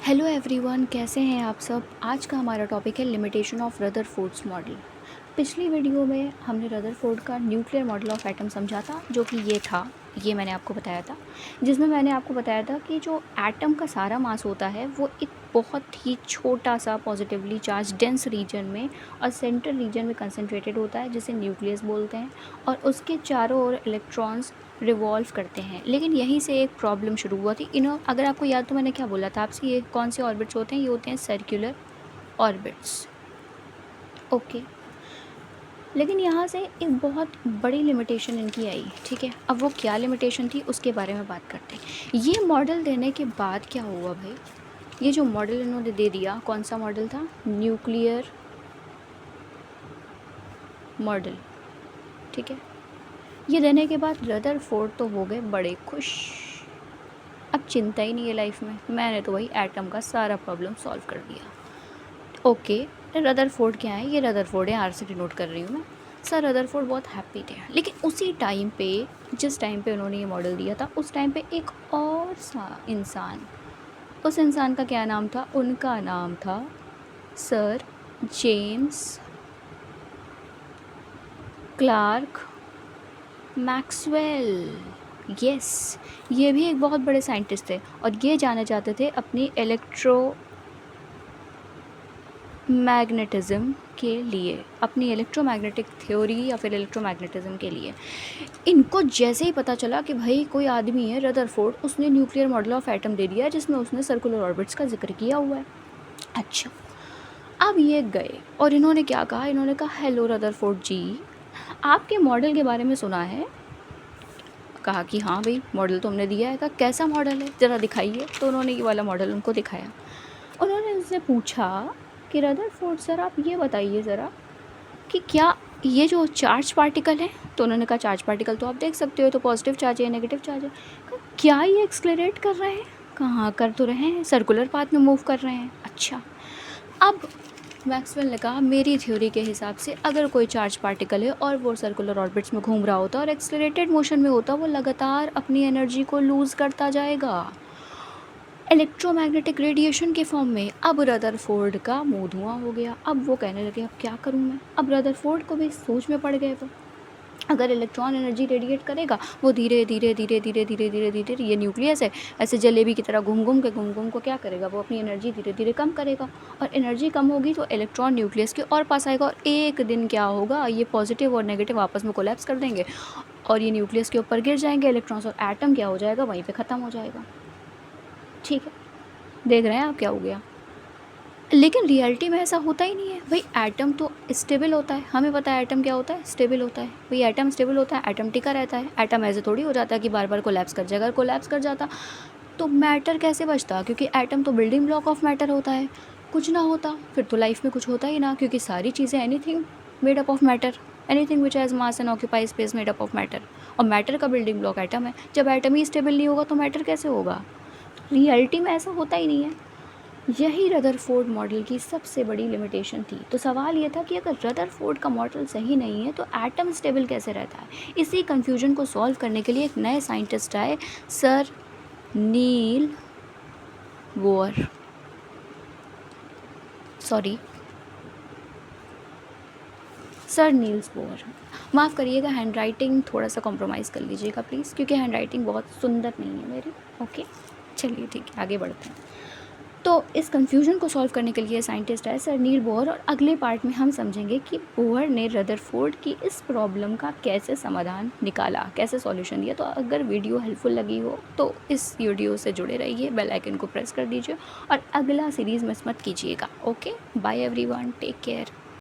Hello everyone, कैसे हैं आप सब। आज का हमारा टॉपिक है लिमिटेशन ऑफ रदरफोर्ड्स मॉडल। पिछली वीडियो में हमने रदरफोर्ड का न्यूक्लियर मॉडल ऑफ एटम समझा था, जो कि ये मैंने आपको बताया था, जिसमें मैंने आपको बताया था कि जो एटम का सारा मास होता है वो एक बहुत ही छोटा सा पॉजिटिवली चार्ज डेंस रीजन में और सेंट्रल रीजन में कंसंट्रेटेड होता है, जिसे न्यूक्लियस बोलते हैं, और उसके चारों ओर इलेक्ट्रॉन्स रिवॉल्व करते हैं। लेकिन यहीं से एक प्रॉब्लम शुरू हुआ थी। अगर आपको याद तो मैंने क्या बोला था आपसे, ये कौन से ऑर्बिट्स होते हैं, ये होते हैं सर्कुलर ऑर्बिट्स। ओके, लेकिन यहाँ से एक बहुत बड़ी लिमिटेशन इनकी आई। ठीक है, अब वो क्या लिमिटेशन थी उसके बारे में बात करते हैं। ये मॉडल देने के बाद क्या हुआ भाई, ये जो मॉडल इन्होंने दे दिया, कौन सा मॉडल था, न्यूक्लियर मॉडल। ठीक है, ये देने के बाद रदरफोर्ड तो हो गए बड़े खुश। अब चिंता ही नहीं है लाइफ में, मैंने तो वही एटम का सारा प्रॉब्लम सॉल्व कर दिया। ओके, रदरफोर्ड क्या है, ये रदरफोर्ड है, आर से डिनोट कर रही हूँ मैं। सर रदरफोर्ड बहुत हैप्पी थे, लेकिन उसी टाइम पे, जिस टाइम पे उन्होंने ये मॉडल दिया था, उस टाइम पे एक और सा इंसान, उस इंसान का क्या नाम था, उनका नाम था sir James Clerk Maxwell. Yes, ये भी एक बहुत बड़े साइंटिस्ट थे और ये जाने जाते थे अपनी मैग्नेटिज़्म के लिए, अपनी इलेक्ट्रोमैग्नेटिक थ्योरी या फिर इलेक्ट्रोमैग्नेटिज़्म के लिए। इनको जैसे ही पता चला कि भाई कोई आदमी है रदरफोर्ड, उसने न्यूक्लियर मॉडल ऑफ एटम दे दिया जिसमें उसने सर्कुलर ऑर्बिट्स का जिक्र किया हुआ है। अच्छा, अब ये गए और इन्होंने क्या कहा, इन्होंने कहा हेलो रदरफोर्ड जी, आपके मॉडल के बारे में सुना है। कहा कि हाँ भाई, मॉडल तो हमने दिया है। कहा कैसा मॉडल है, ज़रा दिखाइए। तो उन्होंने ये वाला मॉडल उनको दिखाया। उन्होंने उससे पूछा कि रदरफोर्ड सर, आप ये बताइए ज़रा कि क्या ये जो चार्ज पार्टिकल है, तो उन्होंने कहा चार्ज पार्टिकल तो आप देख सकते हो, तो पॉजिटिव चार्ज है, नेगेटिव चार्ज है। कहा क्या ये एक्सलरेट कर रहे हैं। कहाँ कर तो रहे हैं, सर्कुलर पाथ में मूव कर रहे हैं। अच्छा, अब मैक्सवेल ने कहा मेरी थ्योरी के हिसाब से अगर कोई चार्ज पार्टिकल है और वो सर्कुलर ऑर्बिट्स में घूम रहा होता और एक्सलरेटेड मोशन में होता, वो लगातार अपनी एनर्जी को लूज़ करता जाएगा इलेक्ट्रोमैग्नेटिक रेडिएशन के फॉर्म में। अब रदरफोर्ड का मुंह धुआं हो गया। अब वो कहने लगे अब क्या करूं मैं। अब रदरफोर्ड को भी सोच में पड़ गए वो, अगर इलेक्ट्रॉन एनर्जी रेडिएट करेगा वो धीरे धीरे धीरे धीरे धीरे धीरे धीरे, ये न्यूक्लियस है, ऐसे जलेबी की तरह घूम घूम को क्या करेगा, वो अपनी एनर्जी धीरे धीरे कम करेगा, और एनर्जी कम होगी तो इलेक्ट्रॉन न्यूक्लियस के और पास आएगा, और एक दिन क्या होगा, ये पॉजिटिव और नेगेटिव आपस में कोलैप्स कर देंगे और ये न्यूक्लियस के ऊपर गिर जाएंगे इलेक्ट्रॉन्स, और एटम क्या हो जाएगा, वहीं पर ख़त्म हो जाएगा। ठीक है, देख रहे हैं आप क्या हो गया। लेकिन रियलिटी में ऐसा होता ही नहीं है भाई। एटम तो स्टेबल होता है, हमें पता है एटम क्या होता है, स्टेबल होता है भाई। एटम स्टेबल होता है, एटम टिका रहता है। एटम ऐसे थोड़ी हो जाता है कि बार बार कोलैप्स कर जाएगा। अगर कोलैप्स कर जाता तो मैटर कैसे बचता, क्योंकि एटम तो बिल्डिंग ब्लॉक ऑफ मैटर होता है। कुछ ना होता फिर तो लाइफ में कुछ होता ही ना, क्योंकि सारी चीज़ें anything made up of matter, anything which has mass and occupy space made up of matter, और मैटर का बिल्डिंग ब्लॉक एटम है। जब एटम ही स्टेबल नहीं होगा तो मैटर कैसे होगा। रियलिटी में ऐसा होता ही नहीं है। यही रदरफोर्ड मॉडल की सबसे बड़ी लिमिटेशन थी। तो सवाल ये था कि अगर रदरफोर्ड का मॉडल सही नहीं है तो एटम स्टेबल कैसे रहता है। इसी कन्फ्यूजन को सॉल्व करने के लिए एक नए साइंटिस्ट आए, sir Niels Bohr, sir Niels Bohr. माफ़ करिएगा, हैंड राइटिंग थोड़ा सा कॉम्प्रोमाइज़ कर लीजिएगा प्लीज़, क्योंकि हैंड राइटिंग बहुत सुंदर नहीं है मेरी। ओके, चलिए ठीक है, आगे बढ़ते हैं। तो इस कन्फ्यूजन को सॉल्व करने के लिए साइंटिस्ट है सर नील बोर, और अगले पार्ट में हम समझेंगे कि बोर ने रदरफोर्ड की इस प्रॉब्लम का कैसे समाधान निकाला, कैसे सॉल्यूशन दिया। तो अगर वीडियो हेल्पफुल लगी हो तो इस वीडियो से जुड़े रहिए, बेल आइकन को प्रेस कर दीजिए और अगला सीरीज़ मिस मत कीजिएगा। Okay, bye everyone, take care.